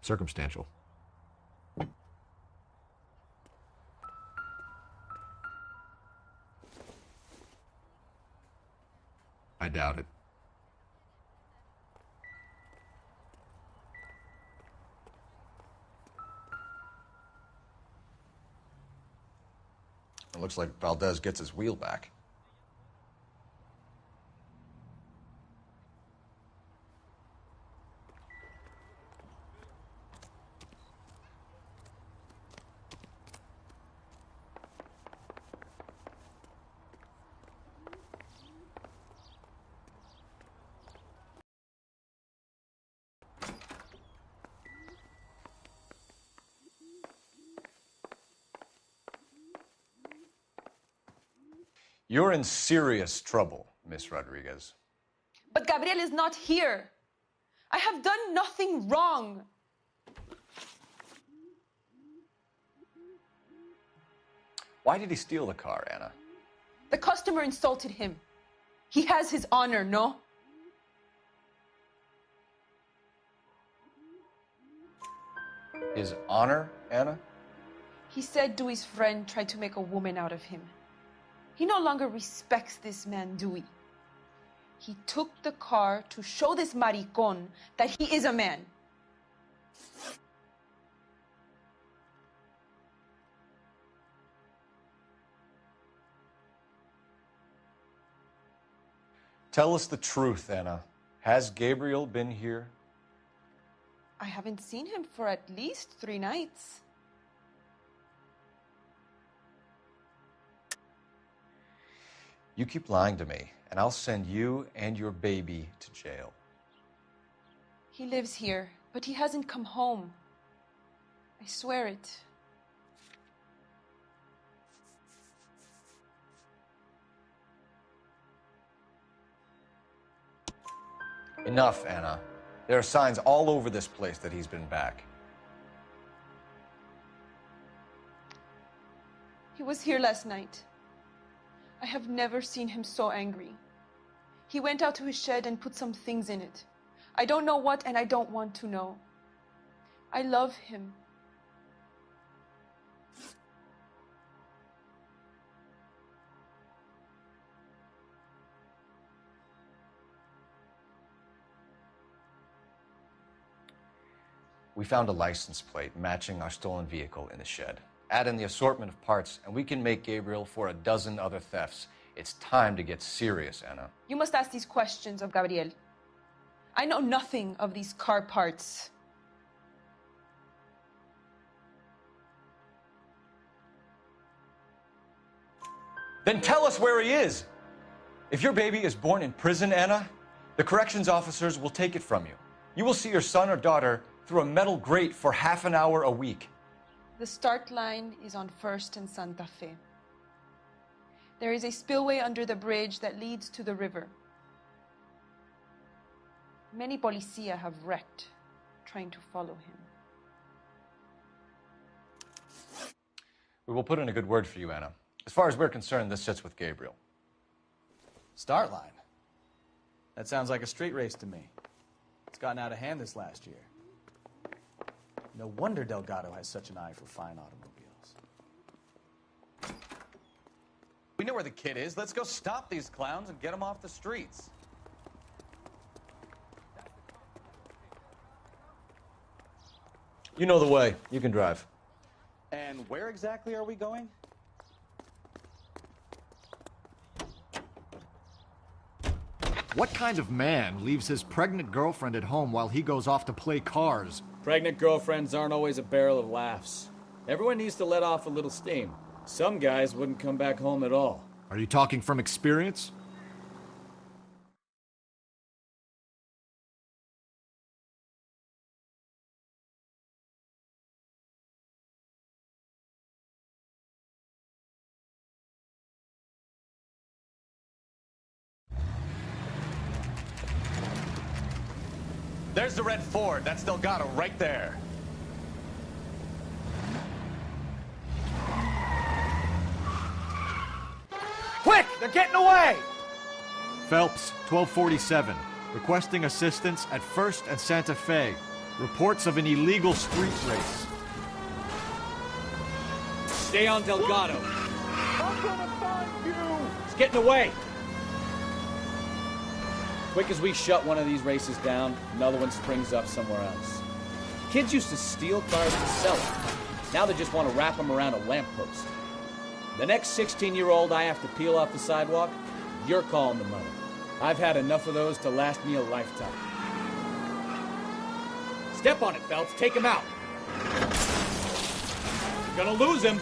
circumstantial. I doubt it. It looks like Valdez gets his wheel back. You're in serious trouble, Miss Rodriguez. But Gabriel is not here. I have done nothing wrong. Why did he steal the car, Anna? The customer insulted him. He has his honor, no? His honor, Anna? He said Dewey's friend tried to make a woman out of him. He no longer respects this man, Dewey. He took the car to show this maricón that he is a man. Tell us the truth, Anna. Has Gabriel been here? I haven't seen him for at least 3 nights. You keep lying to me, and I'll send you and your baby to jail. He lives here, but he hasn't come home. I swear it. Enough, Anna. There are signs all over this place that he's been back. He was here last night. I have never seen him so angry. He went out to his shed and put some things in it. I don't know what, and I don't want to know. I love him. We found a license plate matching our stolen vehicle in the shed. Add in the assortment of parts, and we can make Gabriel for a dozen other thefts. It's time to get serious, Anna. You must ask these questions of Gabriel. I know nothing of these car parts. Then tell us where he is. If your baby is born in prison, Anna, the corrections officers will take it from you. You will see your son or daughter through a metal grate for half an hour a week. The start line is on 1st and Santa Fe. There is a spillway under the bridge that leads to the river. Many policia have wrecked trying to follow him. We will put in a good word for you, Anna. As far as we're concerned, this sits with Gabriel. Start line? That sounds like a street race to me. It's gotten out of hand this last year. No wonder Delgado has such an eye for fine automobiles. We know where the kid is. Let's go stop these clowns and get them off the streets. You know the way. You can drive. And where exactly are we going? What kind of man leaves his pregnant girlfriend at home while he goes off to play cars? Pregnant girlfriends aren't always a barrel of laughs. Everyone needs to let off a little steam. Some guys wouldn't come back home at all. Are you talking from experience? There's the red Ford. That's Delgado right there. Quick! They're getting away! Phelps, 1247. Requesting assistance at 1st and Santa Fe. Reports of an illegal street race. Stay on Delgado. I'm gonna find you! It's getting away. Quick as we shut one of these races down, another one springs up somewhere else. Kids used to steal cars and sell them. Now they just want to wrap them around a lamppost. The next 16-year-old I have to peel off the sidewalk, you're calling the mother. I've had enough of those to last me a lifetime. Step on it, Phelps. Take him out. You're gonna lose him.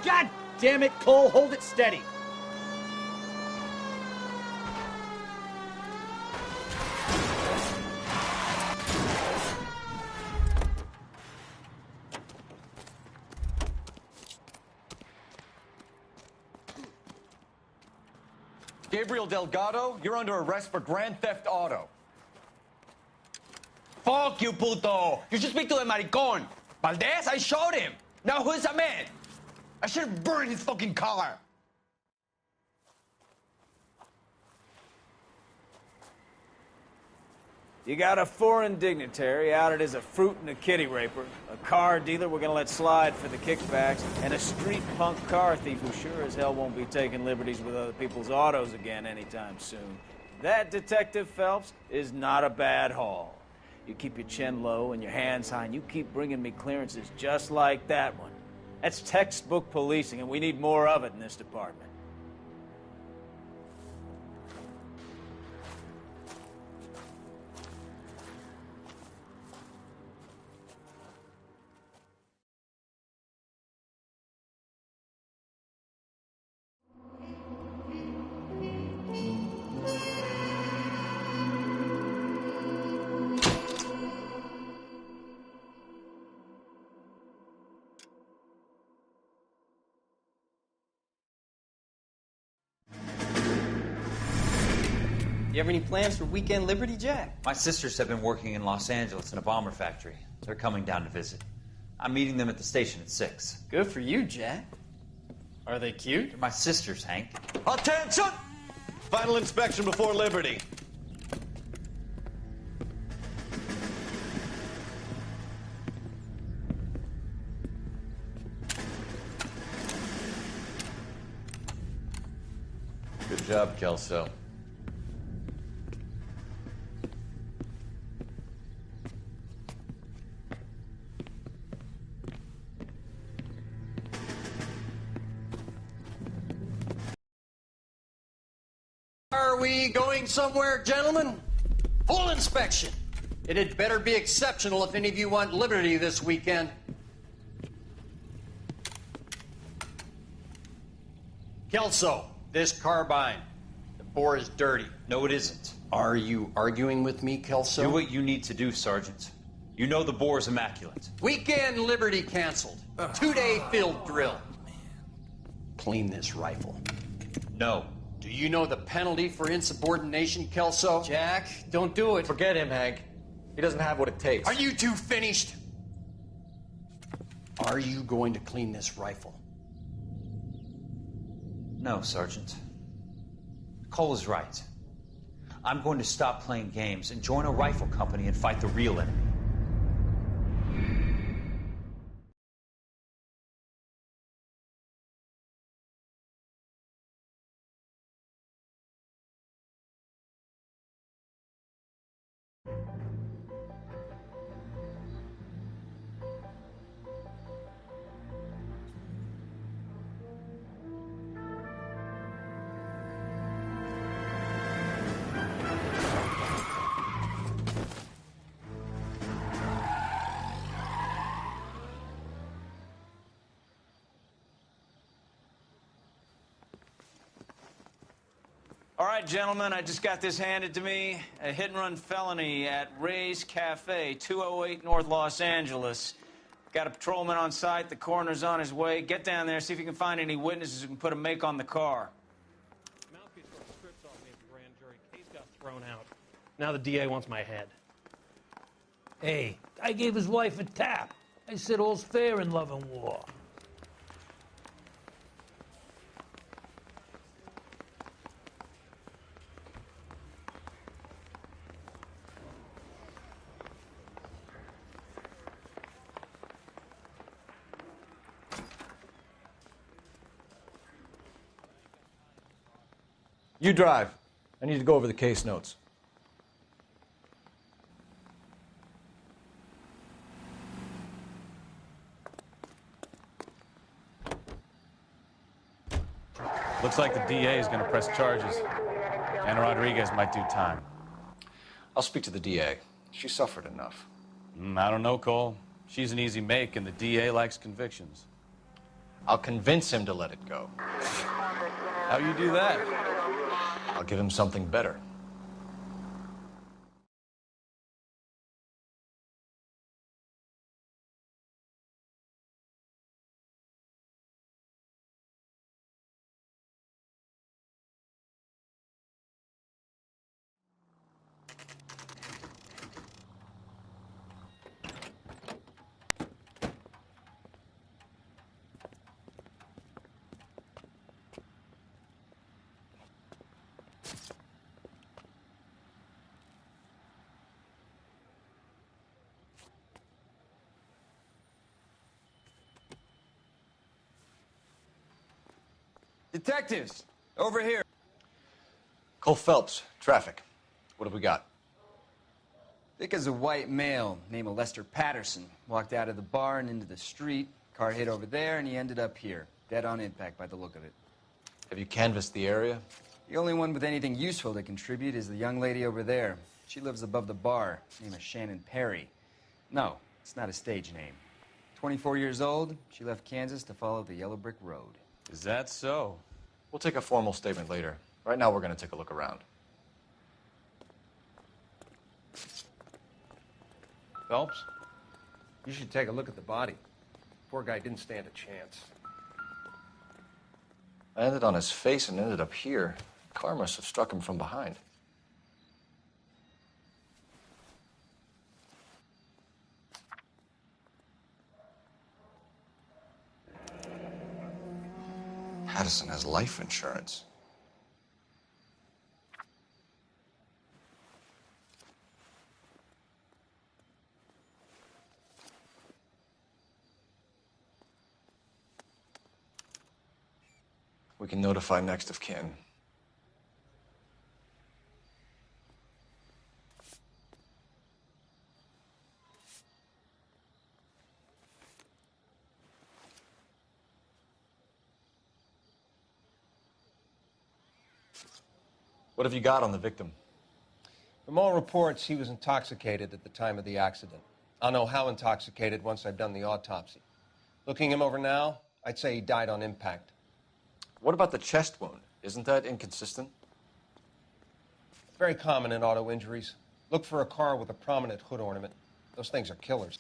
God damn it, Cole, hold it steady. Gabriel Delgado, you're under arrest for Grand Theft Auto. Fuck you, puto! You should speak to the maricón. Valdez, I showed him. Now who's a man? I should have burned his fucking car. You got a foreign dignitary outed as a fruit and a kitty raper, a car dealer we're gonna let slide for the kickbacks, and a street punk car thief who sure as hell won't be taking liberties with other people's autos again anytime soon. That, Detective Phelps, is not a bad haul. You keep your chin low and your hands high, and you keep bringing me clearances just like that one. That's textbook policing, and we need more of it in this department. You have any plans for Weekend Liberty, Jack? My sisters have been working in Los Angeles in a bomber factory. They're coming down to visit. I'm meeting them at the station at 6. Good for you, Jack. Are they cute? They're my sisters, Hank. Attention! Final inspection before Liberty. Good job, Kelso. Are we going somewhere, gentlemen? Full inspection. It had better be exceptional if any of you want liberty this weekend. Kelso, this carbine. The bore is dirty. No, it isn't. Are you arguing with me, Kelso? Do what you need to do, Sergeant. You know the bore is immaculate. Weekend liberty canceled. 2-day field drill. Clean this rifle. No. Do you know the penalty for insubordination, Kelso? Jack, don't do it. Forget him, Hank. He doesn't have what it takes. Are you two finished? Are you going to clean this rifle? No, Sergeant. Cole is right. I'm going to stop playing games and join a rifle company and fight the real enemy. All right, gentlemen, I just got this handed to me. A hit-and-run felony at Ray's Cafe, 208 North Los Angeles. Got a patrolman on site. The coroner's on his way. Get down there, see if you can find any witnesses who can put a make on the car. Mouthpiece sort of stripped off me at the grand jury. Case got thrown out. Now the DA wants my head. Hey, I gave his wife a tap. I said all's fair in love and war. You drive. I need to go over the case notes. Looks like the DA is going to press charges. Anna Rodriguez might do time. I'll speak to the DA. She suffered enough. I don't know, Cole. She's an easy make, and the DA likes convictions. I'll convince him to let it go. How you do that? I'll give him something better. Detectives, over here. Cole Phelps, traffic. What have we got? Thick as a white male named Lester Patterson. Walked out of the bar and into the street. Car hit over there, and he ended up here. Dead on impact by the look of it. Have you canvassed the area? The only one with anything useful to contribute is the young lady over there. She lives above the bar. Name is Shannon Perry. No, it's not a stage name. 24 years old, she left Kansas to follow the Yellow Brick Road. Is that so? We'll take a formal statement later. Right now, we're going to take a look around. Phelps, you should take a look at the body. Poor guy didn't stand a chance. I landed on his face and ended up here. The car must have struck him from behind. Patterson has life insurance. We can notify next of kin. What have you got on the victim? From all reports, he was intoxicated at the time of the accident. I'll know how intoxicated once I've done the autopsy. Looking him over now, I'd say he died on impact. What about the chest wound? Isn't that inconsistent? Very common in auto injuries. Look for a car with a prominent hood ornament. Those things are killers.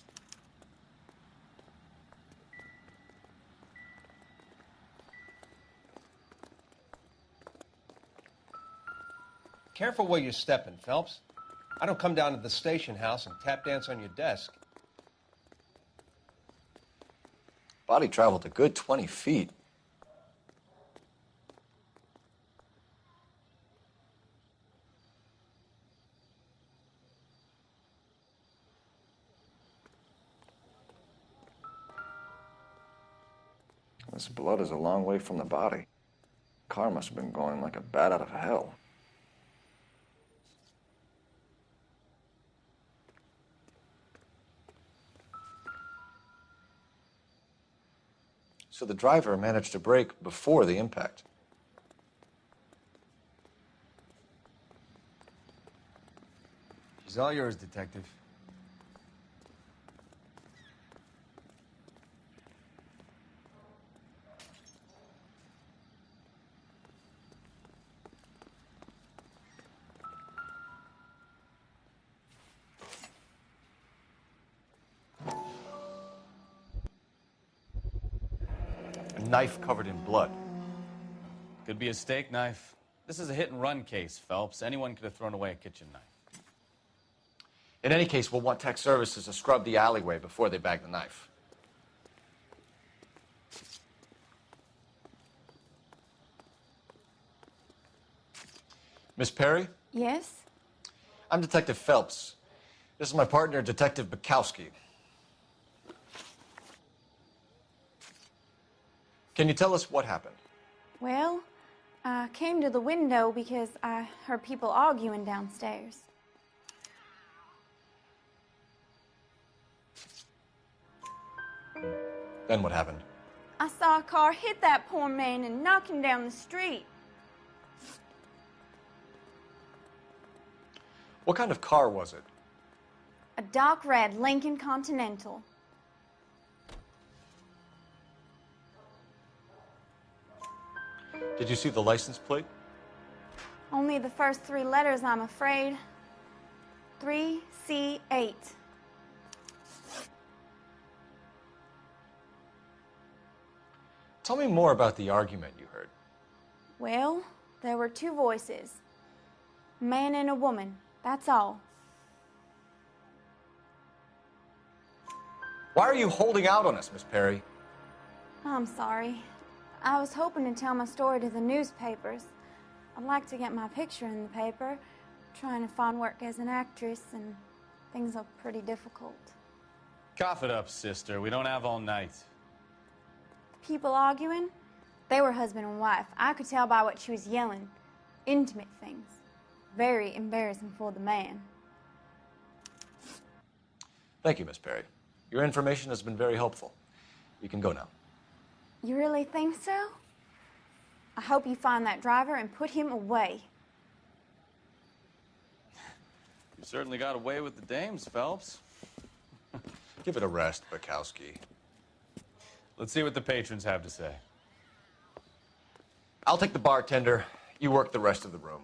Careful where you're stepping, Phelps. I don't come down to the station house and tap dance on your desk. Body traveled a good 20 feet. This blood is a long way from the body. Car must have been going like a bat out of hell. So the driver managed to brake before the impact. She's all yours, Detective. A knife covered in blood. Could be a steak knife. This is a hit-and-run case, Phelps. Anyone could have thrown away a kitchen knife. In any case, we'll want tech services to scrub the alleyway before they bag the knife. Miss Perry? Yes? I'm Detective Phelps. This is my partner, Detective Bukowski. Can you tell us what happened? Well, I came to the window because I heard people arguing downstairs. Then what happened? I saw a car hit that poor man and knock him down the street. What kind of car was it? A dark red Lincoln Continental. Did you see the license plate? Only the first 3 letters, I'm afraid. 3C8. Tell me more about the argument you heard. Well, there were 2 voices. A man and a woman, that's all. Why are you holding out on us, Miss Perry? I'm sorry. I was hoping to tell my story to the newspapers. I'd like to get my picture in the paper. Trying to find work as an actress, and things are pretty difficult. Cough it up, sister. We don't have all night. People arguing? They were husband and wife. I could tell by what she was yelling. Intimate things. Very embarrassing for the man. Thank you, Miss Perry. Your information has been very helpful. You can go now. You really think so? I hope you find that driver and put him away. You certainly got away with the dames, Phelps. Give it a rest, Bukowski. Let's see what the patrons have to say. I'll take the bartender. You work the rest of the room.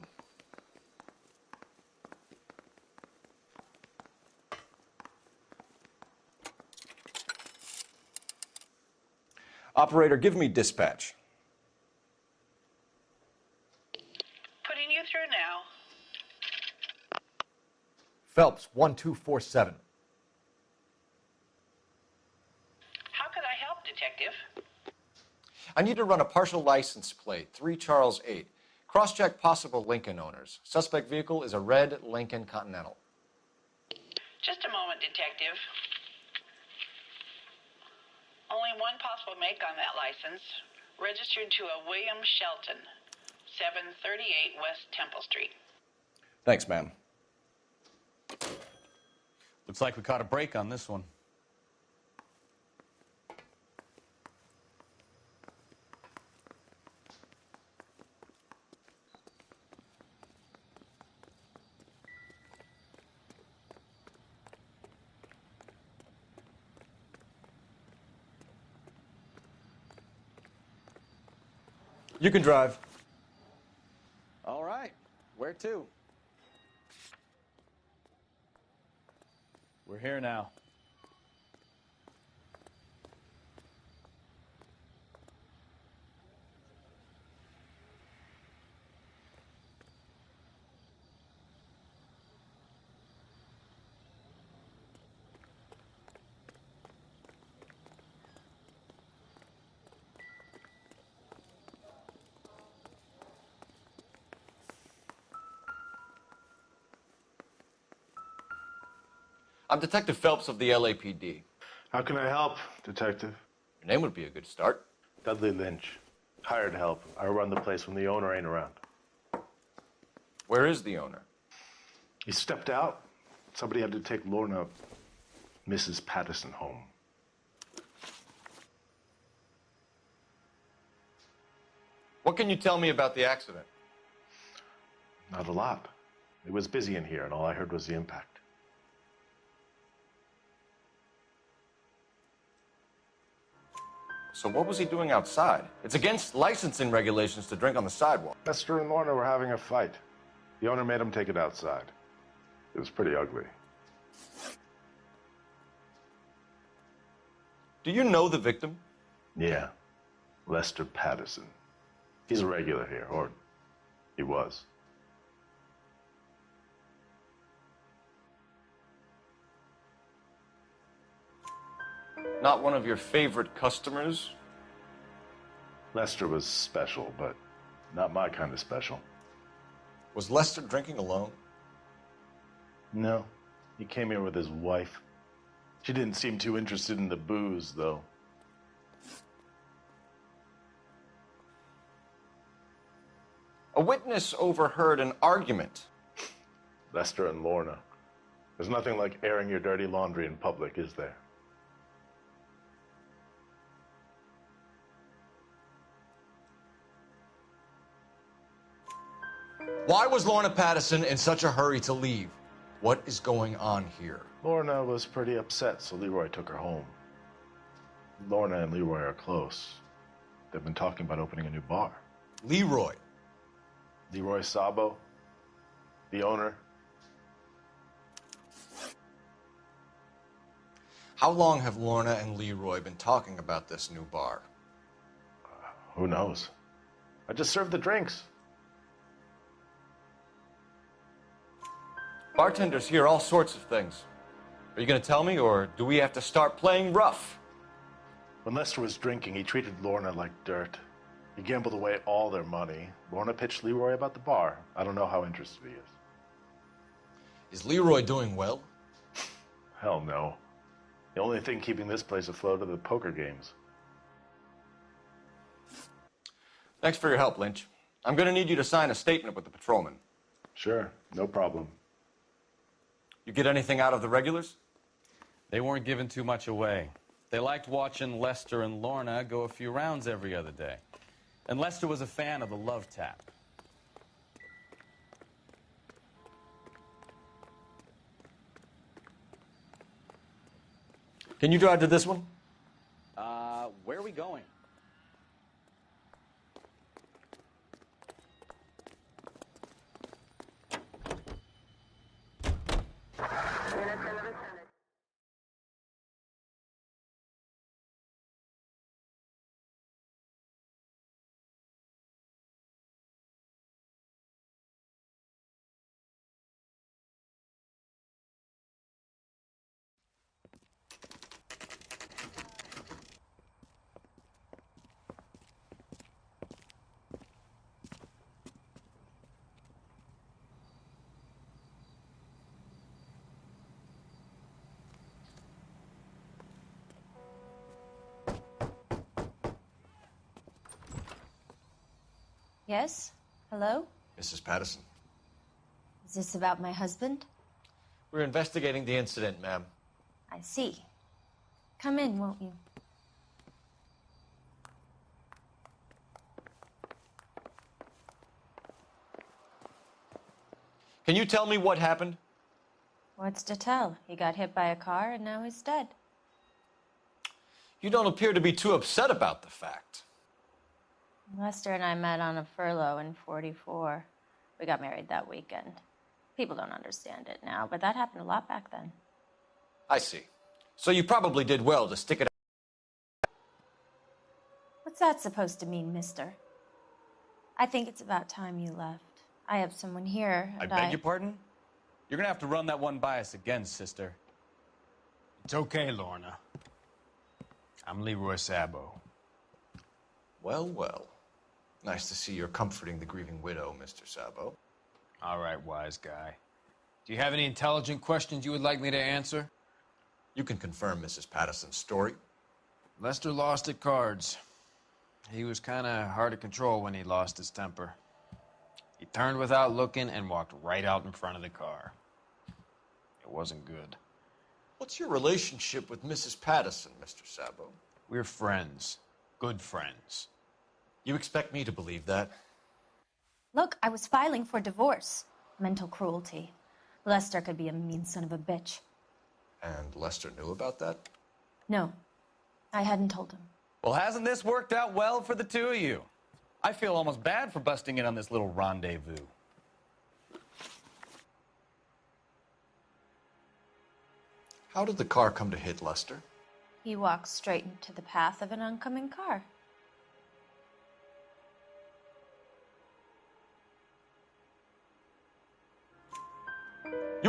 Operator, give me dispatch. Putting you through now. Phelps, 1247. How could I help, Detective? I need to run a partial license plate, 3 Charles 8. Cross-check possible Lincoln owners. Suspect vehicle is a red Lincoln Continental. Just a moment, Detective. Only one possible make on that license. Registered to a William Shelton, 738 West Temple Street. Thanks, ma'am. Looks like we caught a break on this one. You can drive. All right. Where to? We're here now. I'm Detective Phelps of the LAPD. How can I help, Detective? Your name would be a good start. Dudley Lynch. Hired help. I run the place when the owner ain't around. Where is the owner? He stepped out. Somebody had to take Lorna, Mrs. Patterson, home. What can you tell me about the accident? Not a lot. It was busy in here, and all I heard was the impact. So what was he doing outside? It's against licensing regulations to drink on the sidewalk. Esther and Lorna were having a fight. The owner made him take it outside. It was pretty ugly. Do you know the victim? Yeah. Lester Patterson. He's a regular here, or he was. Not one of your favorite customers? Lester was special, but not my kind of special. Was Lester drinking alone? No. He came here with his wife. She didn't seem too interested in the booze, though. A witness overheard an argument. Lester and Lorna. There's nothing like airing your dirty laundry in public, is there? Why was Lorna Patterson in such a hurry to leave? What is going on here? Lorna was pretty upset, so Leroy took her home. Lorna and Leroy are close. They've been talking about opening a new bar. Leroy? Leroy Sabo, the owner. How long have Lorna and Leroy been talking about this new bar? Who knows? I just served the drinks. Bartenders hear all sorts of things. Are you going to tell me, or do we have to start playing rough? When Lester was drinking, he treated Lorna like dirt. He gambled away all their money. Lorna pitched Leroy about the bar. I don't know how interested he is. Is Leroy doing well? Hell no. The only thing keeping this place afloat are the poker games. Thanks for your help, Lynch. I'm going to need you to sign a statement with the patrolman. Sure, no problem. You get anything out of the regulars? They weren't giving too much away. They liked watching Lester and Lorna go a few rounds every other day. And Lester was a fan of the love tap. Can you drive to this one? Where are we going? Yes? Hello? Mrs. Patterson. Is this about my husband? We're investigating the incident, ma'am. I see. Come in, won't you? Can you tell me what happened? What's to tell? He got hit by a car and now he's dead. You don't appear to be too upset about the fact. Lester and I met on a furlough in '44. We got married that weekend. People don't understand it now, but that happened a lot back then. I see. So you probably did well to stick it out. What's that supposed to mean, mister? I think it's about time you left. I have someone here, I and beg your pardon? You're gonna have to run that one by us again, sister. It's okay, Lorna. I'm Leroy Sabo. Well, well. Nice to see you're comforting the grieving widow, Mr. Sabo. All right, wise guy. Do you have any intelligent questions you would like me to answer? You can confirm Mrs. Patterson's story. Lester lost at cards. He was kind of hard to control when he lost his temper. He turned without looking and walked right out in front of the car. It wasn't good. What's your relationship with Mrs. Patterson, Mr. Sabo? We're friends. Good friends. You expect me to believe that? Look, I was filing for divorce. Mental cruelty. Lester could be a mean son of a bitch. And Lester knew about that? No, I hadn't told him. Well, hasn't this worked out well for the two of you? I feel almost bad for busting in on this little rendezvous. How did the car come to hit Lester? He walked straight into the path of an oncoming car.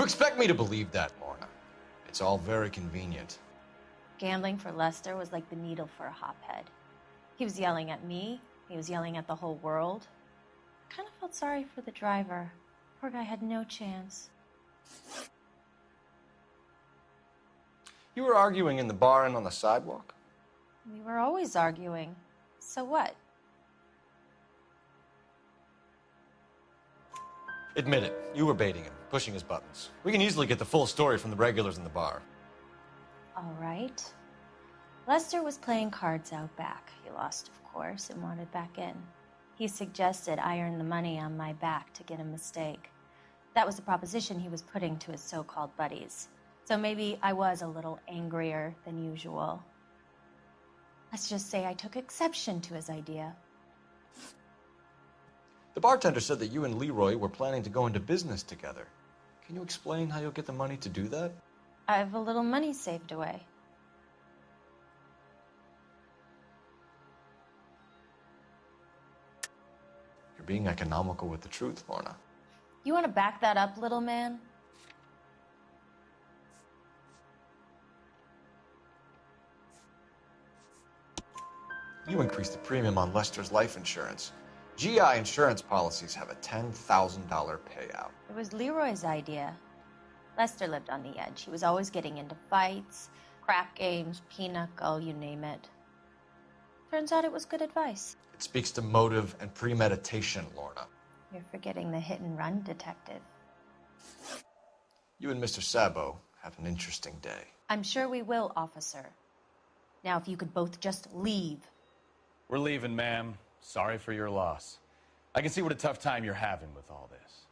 expect me to believe that, Lorna? It's all very convenient. Gambling for Lester was like the needle for a hophead. He was yelling at me. He was yelling at the whole world. I kind of felt sorry for the driver. Poor guy had no chance. You were arguing in the bar and on the sidewalk? We were always arguing. So what? Admit it. You were baiting him, pushing his buttons. We can easily get the full story from the regulars in the bar. All right. Lester was playing cards out back. He lost, of course, and wanted back in. He suggested I earn the money on my back to get a mistake. That was the proposition he was putting to his so-called buddies. So maybe I was a little angrier than usual. Let's just say I took exception to his idea. The bartender said that you and Leroy were planning to go into business together. Can you explain how you'll get the money to do that? I have a little money saved away. You're being economical with the truth, Lorna. You want to back that up, little man? You increased the premium on Lester's life insurance. GI insurance policies have a $10,000 payout. It was Leroy's idea. Lester lived on the edge. He was always getting into fights, crap games, pinochle, you name it. Turns out it was good advice. It speaks to motive and premeditation, Lorna. You're forgetting the hit-and-run detective. You and Mr. Sabo have an interesting day. I'm sure we will, officer. Now, if you could both just leave. We're leaving, ma'am. Sorry for your loss. I can see what a tough time you're having with all this.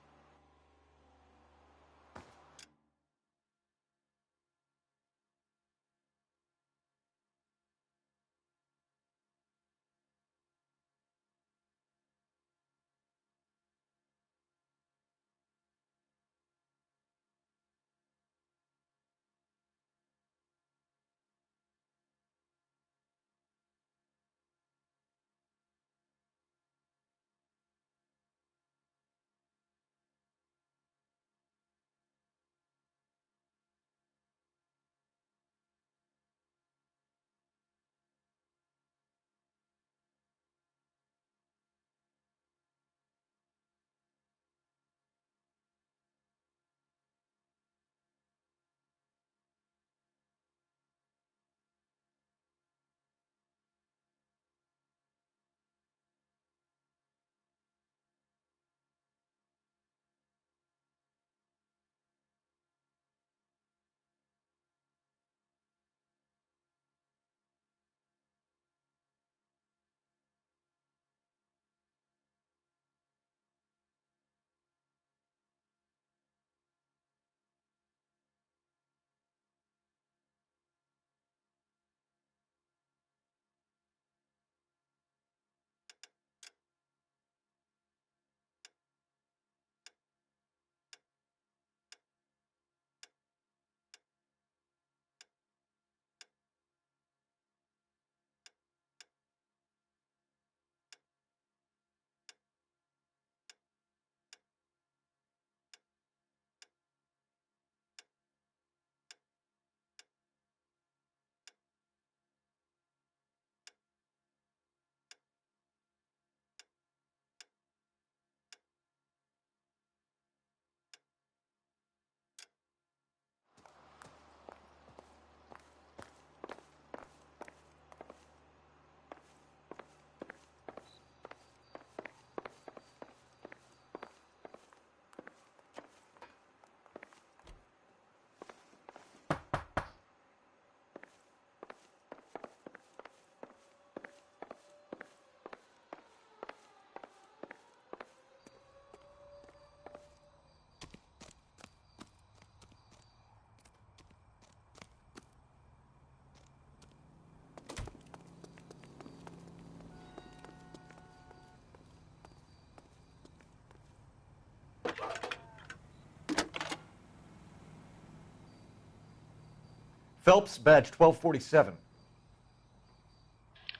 Phelps, badge 1247.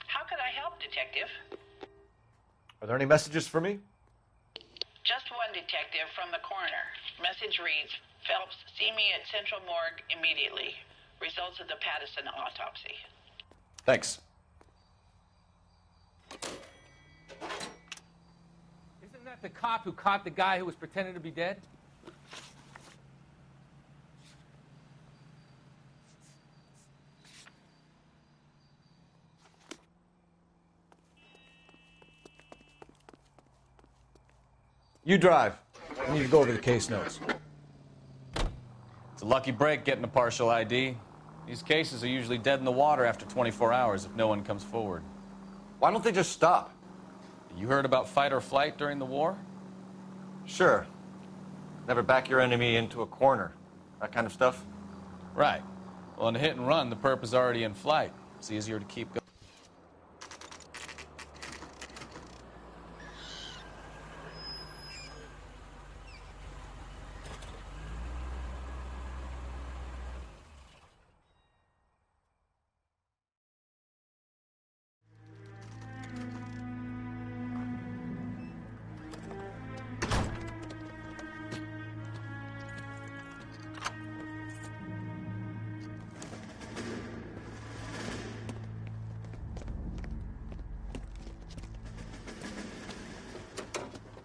How could I help, Detective? Are there any messages for me? Just one detective from the coroner. Message reads, Phelps, see me at Central Morgue immediately. Results of the Pattison autopsy. Thanks. Isn't that the cop who caught the guy who was pretending to be dead? You drive. I need to go over the case notes. It's a lucky break getting a partial ID. These cases are usually dead in the water after 24 hours if no one comes forward. Why don't they just stop? You heard about fight or flight during the war? Sure. Never back your enemy into a corner. That kind of stuff? Right. Well, in a hit and run, the perp is already in flight. It's easier to keep going.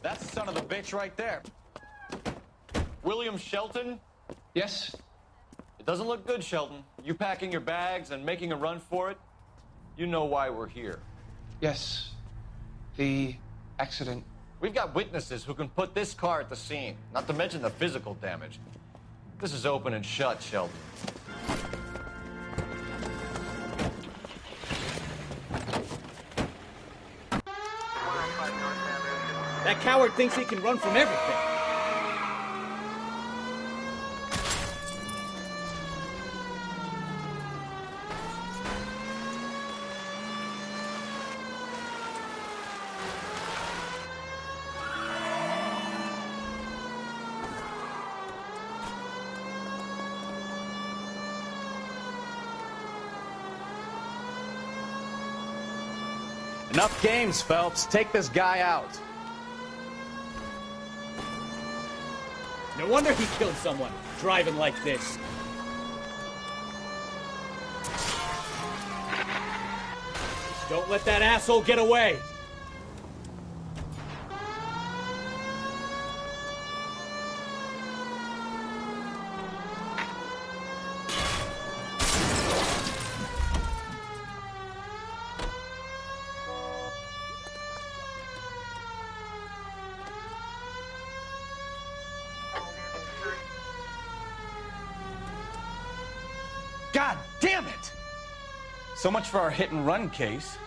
That's the son of a bitch right there. William Shelton? Yes? It doesn't look good, Shelton. You packing your bags and making a run for it? You know why we're here. Yes. The accident. We've got witnesses who can put this car at the scene, not to mention the physical damage. This is open and shut, Shelton. That coward thinks he can run from everything. Enough games, Phelps. Take this guy out. No wonder he killed someone, driving like this. Don't let that asshole get away. God damn it! So much for our hit and run case.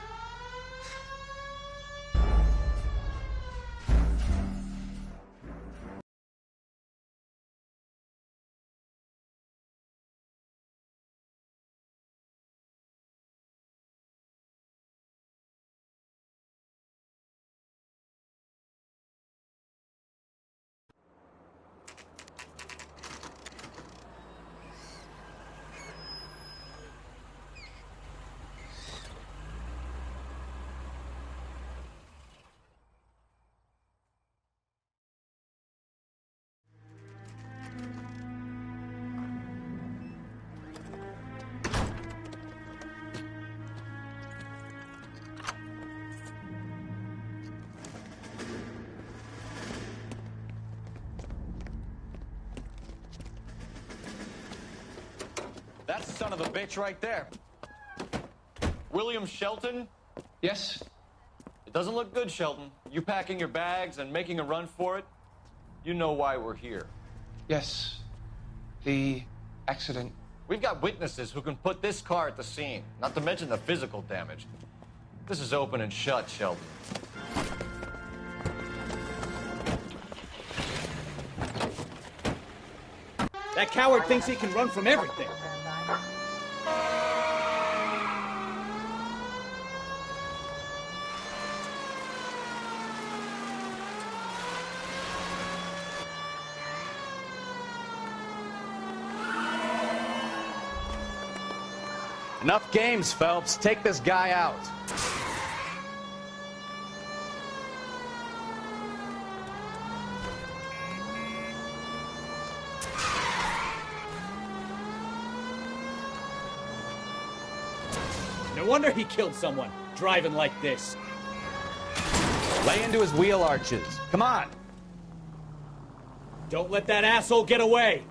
That's the son of a bitch right there. William Shelton? Yes? It doesn't look good, Shelton. You packing your bags and making a run for it? You know why we're here. Yes. The accident. We've got witnesses who can put this car at the scene, not to mention the physical damage. This is open and shut, Shelton. That coward thinks he can run from everything. Enough games, Phelps. Take this guy out. No wonder he killed someone, driving like this. Lay into his wheel arches. Come on. Don't let that asshole get away.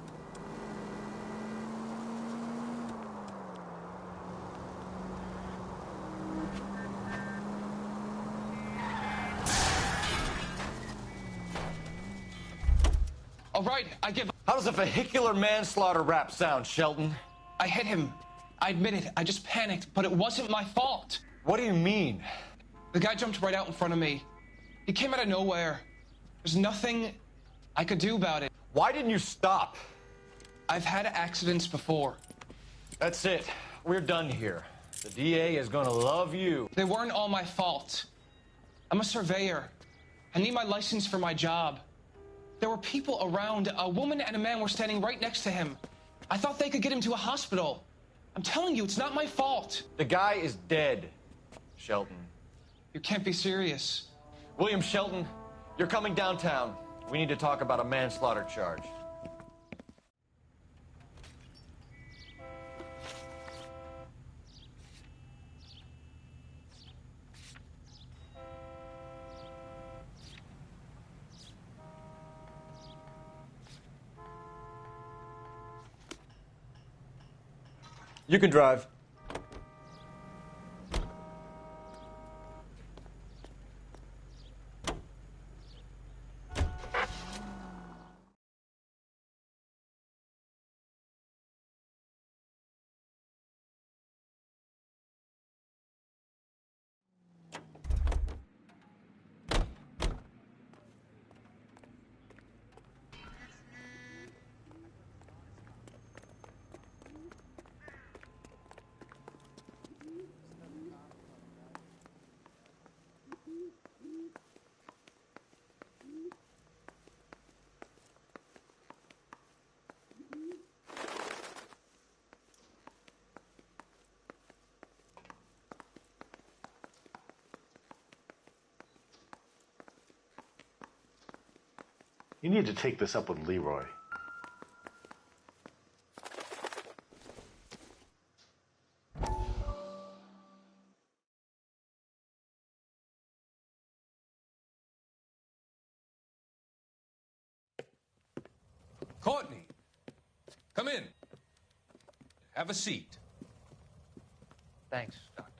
All right, I give up. How does a vehicular manslaughter rap sound, Shelton? I hit him. I admit it. I just panicked, but it wasn't my fault. What do you mean? The guy jumped right out in front of me. He came out of nowhere. There's nothing I could do about it. Why didn't you stop? I've had accidents before. That's it. We're done here. The DA is gonna love you. They weren't all my fault. I'm a surveyor. I need my license for my job. There were people around. A woman and a man were standing right next to him. I thought they could get him to a hospital. I'm telling you, it's not my fault. The guy is dead, Shelton. You can't be serious. William Shelton, you're coming downtown. We need to talk about a manslaughter charge. You can drive. You need to take this up with Leroy. Courtney, come in. Have a seat. Thanks, Doctor.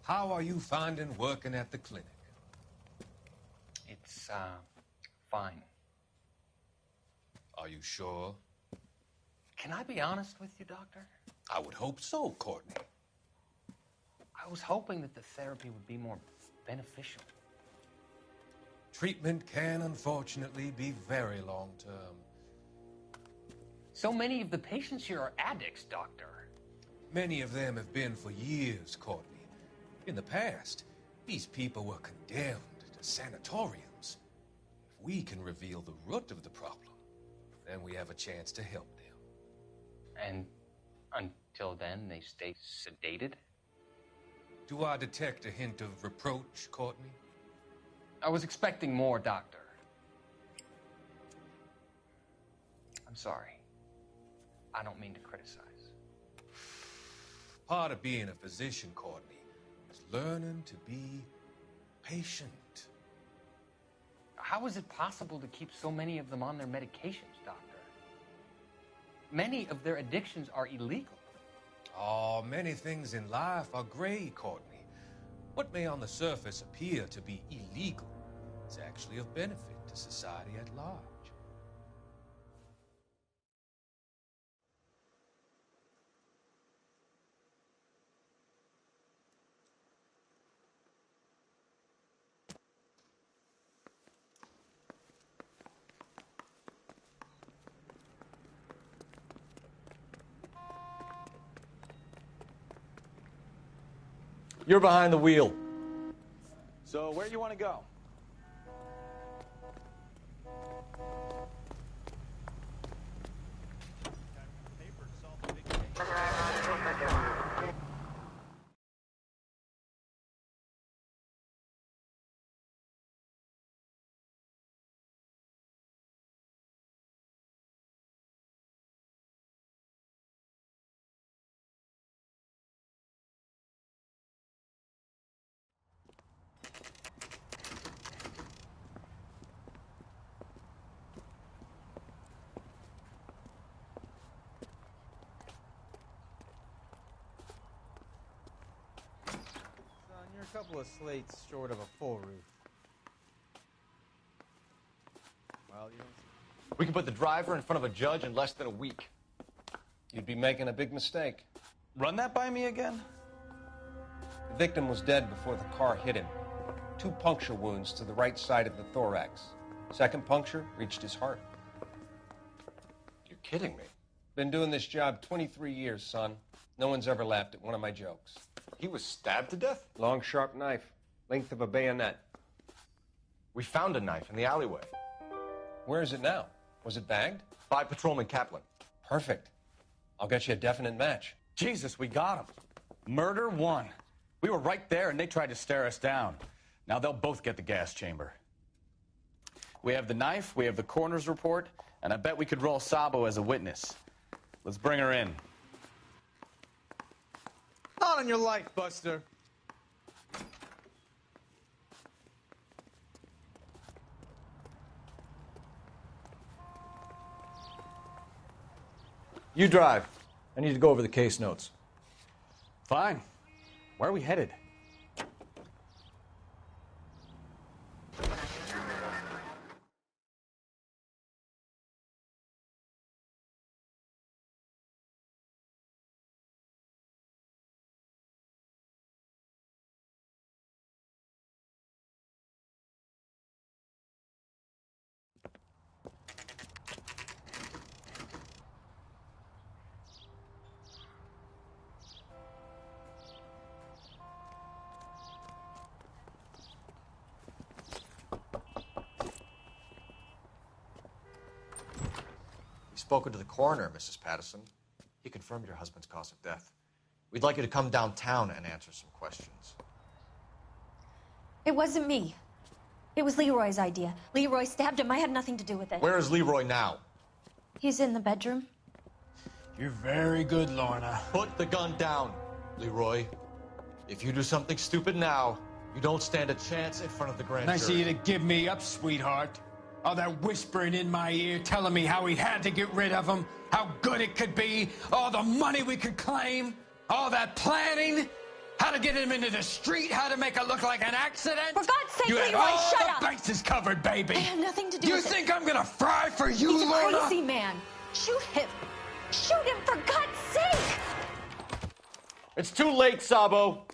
How are you finding working at the clinic? It's, fine. Are you sure? Can I be honest with you, Doctor? I would hope so, Courtney. I was hoping that the therapy would be more beneficial. Treatment can, unfortunately, be very long-term. So many of the patients here are addicts, Doctor. Many of them have been for years, Courtney. In the past, these people were condemned to sanatoriums. If we can reveal the root of the problem, then we have a chance to help them. And until then, they stay sedated? Do I detect a hint of reproach, Courtney? I was expecting more, Doctor. I'm sorry. I don't mean to criticize. Part of being a physician, Courtney, is learning to be patient. How is it possible to keep so many of them on their medications, Doctor? Many of their addictions are illegal. Oh, many things in life are gray, Courtney. What may on the surface appear to be illegal is actually of benefit to society at large. You're behind the wheel. So where do you want to go? couple of slates short of a full roof. Well, you don't... We can put the driver in front of a judge in less than a week. You'd be making a big mistake. Run that by me again? The victim was dead before the car hit him. 2 puncture wounds to the right side of the thorax. Second puncture reached his heart. You're kidding me. Been doing this job 23 years, son. No one's ever laughed at one of my jokes. He was stabbed to death? Long, sharp knife. Length of a bayonet. We found a knife in the alleyway. Where is it now? Was it bagged? By Patrolman Kaplan. Perfect. I'll get you a definite match. Jesus, we got him. Murder 1. We were right there, and they tried to stare us down. Now they'll both get the gas chamber. We have the knife, we have the coroner's report, and I bet we could roll Sabo as a witness. Let's bring her in. Not on your life, Buster. You drive. I need to go over the case notes. Fine. Where are we headed? Spoken to the coroner, Mrs. Patterson. He confirmed your husband's cause of death. We'd like you to come downtown and answer some questions. It wasn't me. It was Leroy's idea. Leroy stabbed him. I had nothing to do with it. Where is Leroy now? He's in the bedroom. You're very good, Lorna. Put the gun down, Leroy. If you do something stupid now, you don't stand a chance in front of the grand Nice of jury. you to give me up, sweetheart. All that whispering in my ear, telling me how we had to get rid of him, how good it could be, all the money we could claim, all that planning, how to get him into the street, how to make it look like an accident. For God's sake, you had Leroy, all shut the up! bases covered, baby. I had nothing to do You with it. think I'm gonna fry for you, He's a Lorna? crazy man. Shoot him. Shoot him, for God's sake! It's too late, Sabo.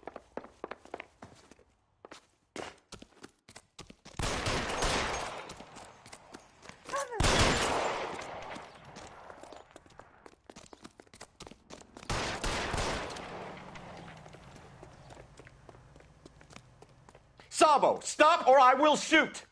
Sabo, stop or I will shoot!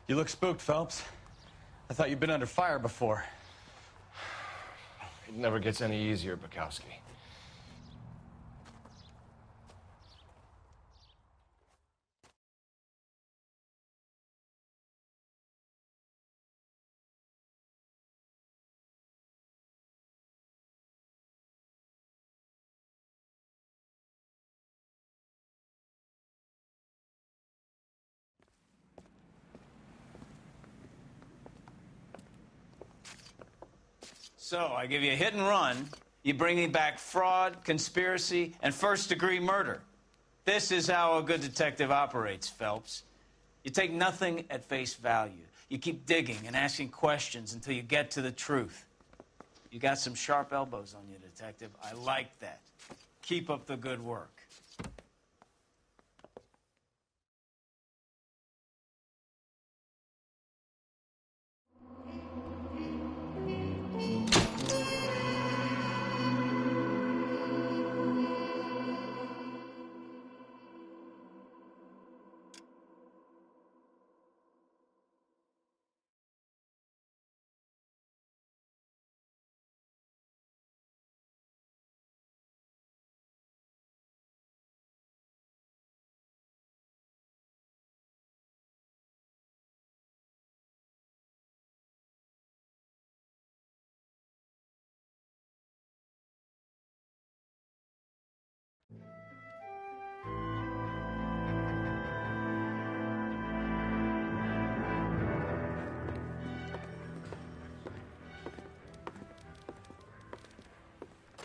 You look spooked, Phelps. I thought you'd been under fire before. It never gets any easier, Bukowski. So, I give you a hit and run. You bring me back fraud, conspiracy, and first-degree murder. This is how a good detective operates, Phelps. You take nothing at face value. You keep digging and asking questions until you get to the truth. You got some sharp elbows on you, detective. I like that. Keep up the good work.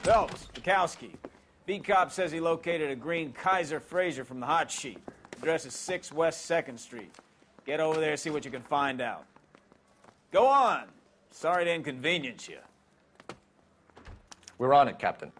Phelps, Bukowski. Beat cop says he located a green Kaiser Fraser from the hot sheet. Address is 6 West 2nd Street. Get over there, see what you can find out. Go on. Sorry to inconvenience you. We're on it, Captain.